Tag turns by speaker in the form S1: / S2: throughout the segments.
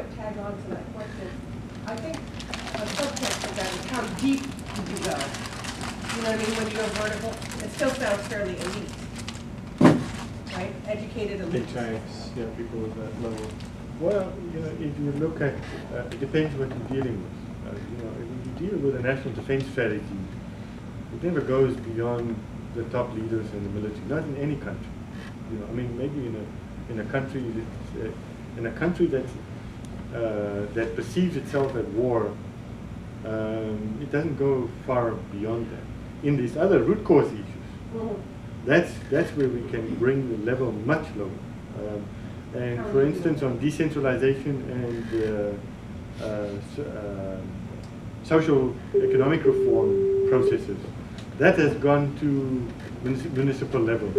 S1: might tag on to that question. I think a subtext of that is how deep do you go? You know what I mean? When you go vertical, it still sounds fairly elite, right? Educated elite.
S2: Yeah, people at that level. Well, you know, if you look at, it depends what you're dealing with. You know, if you deal with a national defense strategy, it never goes beyond the top leaders in the military. Not in any country. You know, I mean, maybe in a country that that perceives itself at war, it doesn't go far beyond that. In these other root cause issues, that's where we can bring the level much lower. And for instance, on decentralization and social economic reform processes, that has gone to municipal levels,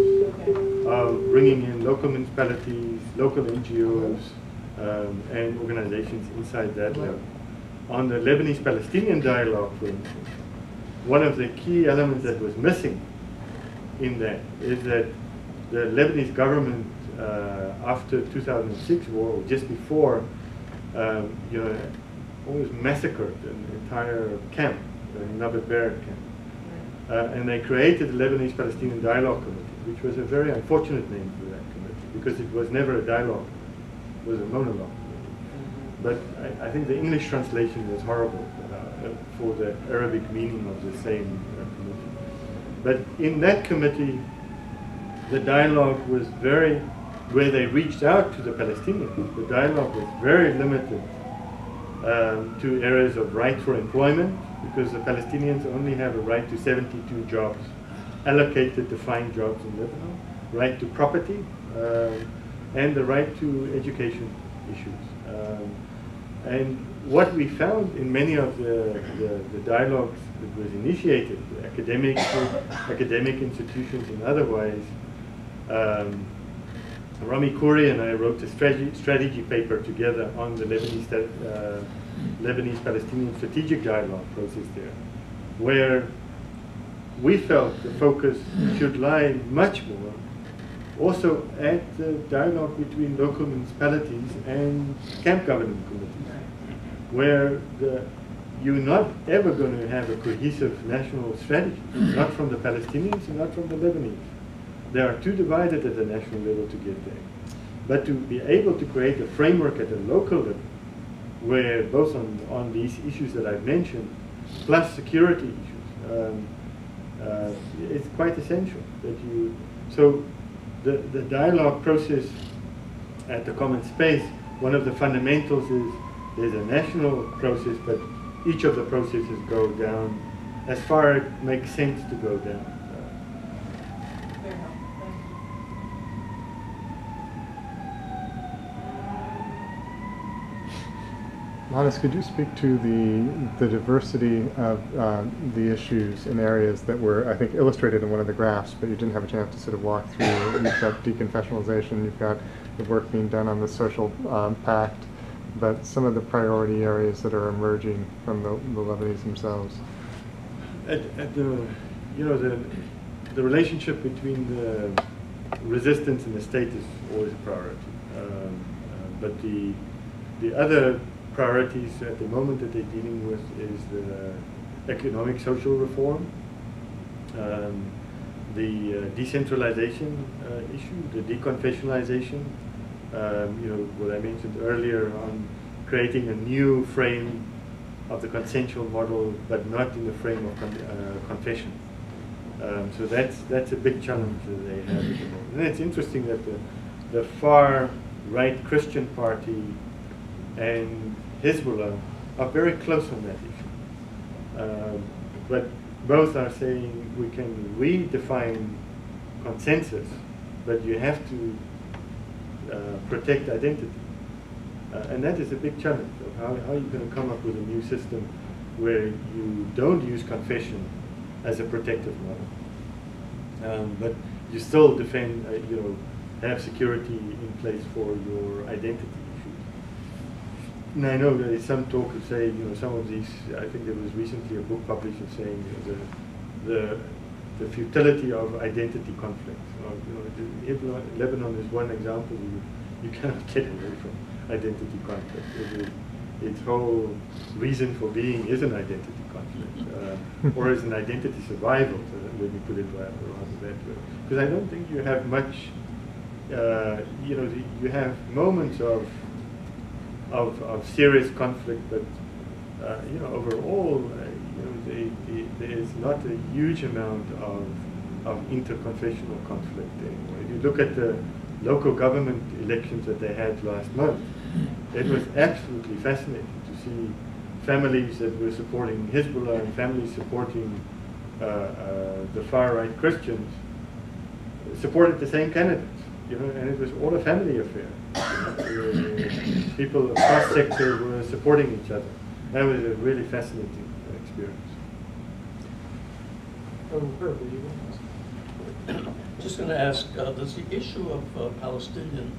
S2: bringing in local municipalities, local NGOs, and organizations inside that level. On the Lebanese-Palestinian dialogue, for instance, one of the key elements that was missing in that is that the Lebanese government, after 2006 war, or just before, you know, almost massacred an entire camp, the Nabat Barrett camp. And they created the Lebanese-Palestinian Dialogue Committee, which was a very unfortunate name for that committee, because it was never a dialogue, it was a monologue. But I think the English translation was horrible for the Arabic meaning of the same committee. But in that committee, the dialogue was very, where they reached out to the Palestinians, the dialogue was very limited to areas of right for employment, because the Palestinians only have a right to 72 jobs, allocated defined jobs in Lebanon, right to property, and the right to education issues. And what we found in many of the dialogues that was initiated, academic institutions and otherwise, Rami Khouri and I wrote a strategy paper together on the Lebanese-Palestinian strategic dialogue process there, where we felt the focus should lie much more also at the dialogue between local municipalities and camp governing committees, where you're not ever going to have a cohesive national strategy, not from the Palestinians and not from the Lebanese. They are too divided at the national level to get there. But to be able to create a framework at a local level, where both on these issues that I've mentioned, plus security issues, it's quite essential that you. So the dialogue process at the common space, one of the fundamentals is there's a national process, but each of the processes go down as far as it makes sense to go down.
S3: Johannes, could you speak to the diversity of the issues in areas that were, I think, illustrated in one of the graphs, but you didn't have a chance to sort of walk through? You've got deconfessionalization, you've got the work being done on the social pact, but some of the priority areas that are emerging from the Lebanese themselves.
S2: The relationship between the resistance and the state is always a priority, but the other priorities at the moment that they're dealing with is the economic social reform, the decentralization issue, the deconfessionalization, what I mentioned earlier on creating a new frame of the consensual model, but not in the frame of confession. So that's a big challenge that they have at the moment. And it's interesting that the far right Christian party and Hezbollah are very close on that issue. But both are saying we can redefine consensus, but you have to protect identity. And that is a big challenge of how are you going to come up with a new system where you don't use confession as a protective model, but you still defend, have security in place for your identity. And I know there is some talk of saying, some of these, I think there was recently a book published of saying the futility of identity conflicts. Lebanon is one example you cannot get away from. identity conflict. Its whole reason for being is an identity conflict, or is an identity survival, so let me put it rather that way. Because I don't think you have much, you have moments of serious conflict, but overall, there is not a huge amount of interconfessional conflict anymore. If you look at the local government elections that they had last month, it was absolutely fascinating to see families that were supporting Hezbollah and families supporting the far-right Christians supported the same candidates, and it was all a family affair. People across sector were supporting each other. That was a really fascinating experience.
S4: Just going to ask, does the issue of Palestinian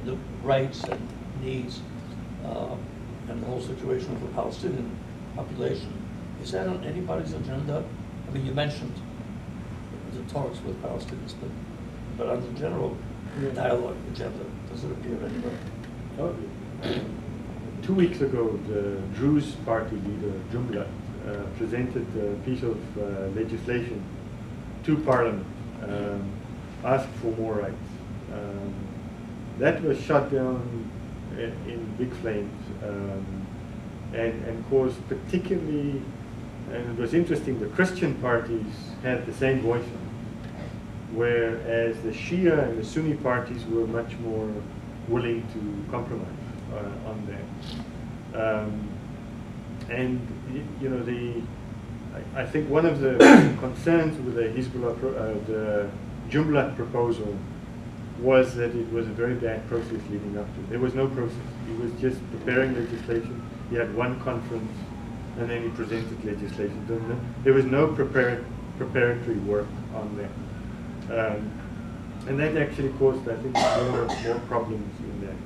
S4: the rights and needs and the whole situation of the Palestinian population, is that on anybody's agenda? I mean, you mentioned the talks with Palestinians, but on the general dialogue agenda, does it appear anywhere?
S2: Oh, 2 weeks ago, the Druze party leader, Jumblat, presented a piece of legislation to Parliament, asked for more rights. That was shot down in big flames and caused particularly, and it was interesting, the Christian parties had the same voice on it, whereas the Shia and the Sunni parties were much more willing to compromise on that. I think one of the concerns with the Hezbollah, the Jumblat proposal was that it was a very bad process leading up to it. There was no process. He was just preparing legislation. He had one conference, and then he presented legislation. There was no preparatory work on that. And that actually caused, I think, more problems in that.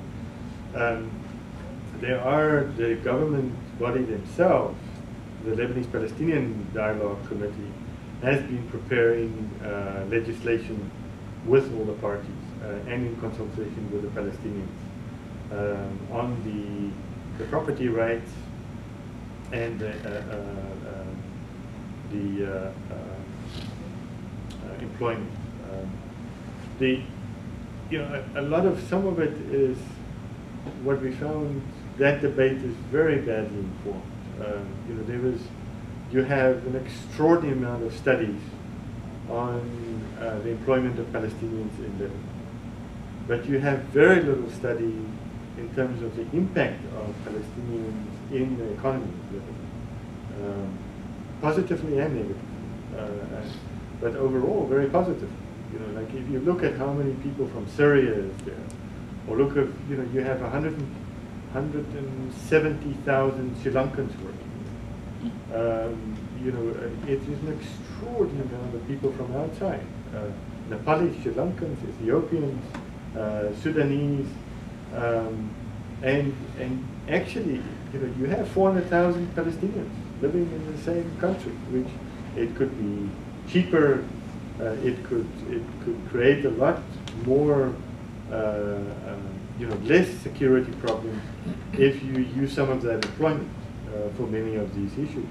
S2: There are the government body themselves, the Lebanese Palestinian Dialogue Committee, has been preparing legislation with all the parties and in consultation with the Palestinians on the property rights and the employment. Some of it is what we found. That debate is very badly informed. You have an extraordinary amount of studies on the employment of Palestinians in Lebanon, but you have very little study in terms of the impact of Palestinians in the economy of Lebanon, positively and negatively, but overall very positive. Like if you look at how many people from Syria is there, or look at, you have 170,000 Sri Lankans working. It is an extraordinary amount of people from outside. Nepalese, Sri Lankans, Ethiopians, Sudanese, and actually, you have 400,000 Palestinians living in the same country, which it could be cheaper. It could create a lot more, less security problems if you use some of that employment for many of these issues.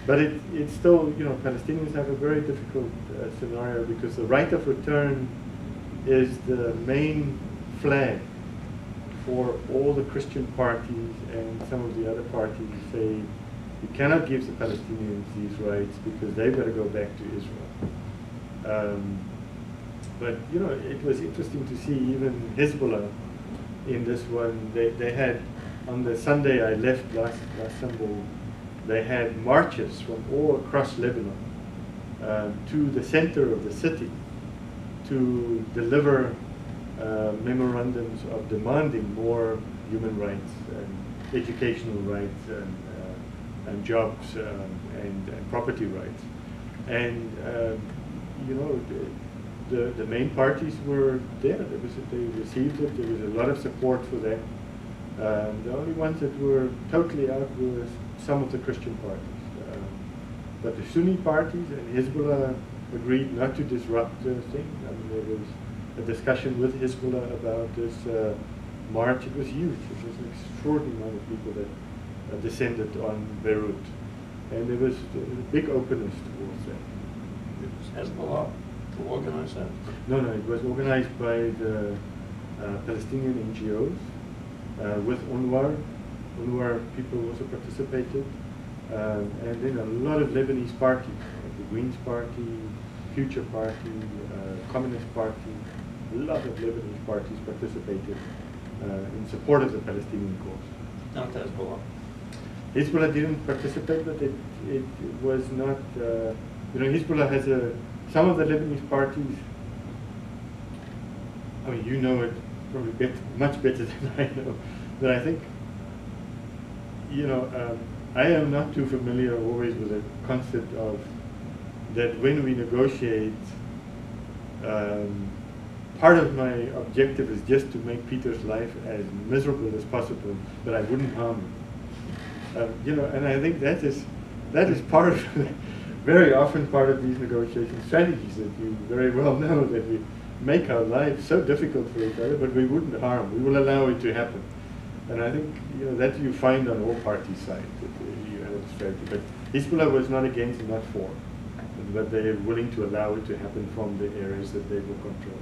S2: But it's still, Palestinians have a very difficult scenario because the right of return is the main flag for all the Christian parties and some of the other parties say you cannot give the Palestinians these rights because they've got to go back to Israel. But it was interesting to see even Hezbollah in this one. They had, on the Sunday I left last Sunday, they had marches from all across Lebanon to the center of the city to deliver memorandums of demanding more human rights and educational rights and jobs and property rights. And the main parties were there. They received it. There was a lot of support for them. The only ones that were totally out were some of the Christian parties. But the Sunni parties and Hezbollah agreed not to disrupt the thing. I mean, there was a discussion with Hezbollah about this march. It was huge. It was an extraordinary amount of people that descended on Beirut. And there was a big openness towards that.
S4: It was Hezbollah to organize that?
S2: No, it was organized by the Palestinian NGOs with UNRWA. UNRWA people also participated. And then a lot of Lebanese parties, like the Greens Party, Future Party, Communist Party, a lot of Lebanese parties participated in support of the Palestinian cause.
S4: Not Hezbollah.
S2: Hezbollah didn't participate, but it was not, Hezbollah has some of the Lebanese parties, I mean, you know it probably much better than I know, but I think, I am not too familiar always with the concept of that when we negotiate, part of my objective is just to make Peter's life as miserable as possible, but I wouldn't harm him. And I think that is part of, very often part of these negotiation strategies that you very well know, that we make our lives so difficult for each other, but we wouldn't harm. We will allow it to happen. And I think that you find on all parties' sides that you have a strategy. But Hezbollah was not against and not for, but they are willing to allow it to happen from the areas that they will control.